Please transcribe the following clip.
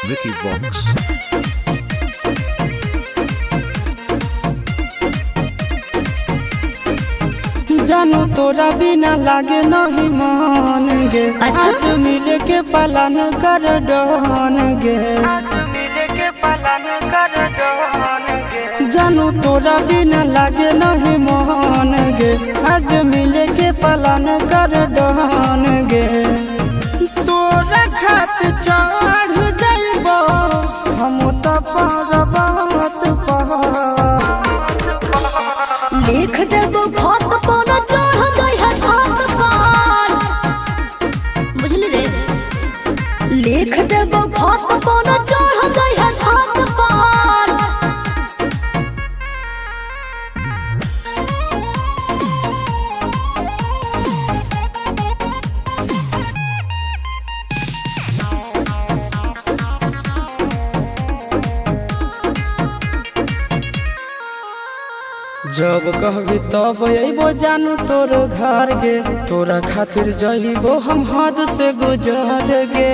Vicky Vox. जानू तोरा बिना लागे नहीं मन गे। अच्छा? आज मिले के पालन कर डन गे। जानू तोरा बिना लागे नहीं मन गे। आज मिले के पालन कर डन गे। तोरा खात चढ़ जाइबो हम तो पर्वत पर। लिख देबो खत पर चढ़ गया छत पर। बुझली रे? लिख देबो खत पर चढ़ गया छत पर। जब कहबी तब अबो जानू तोर घर गे। तोरा खातिर जइबो हम हद से गुजर गे।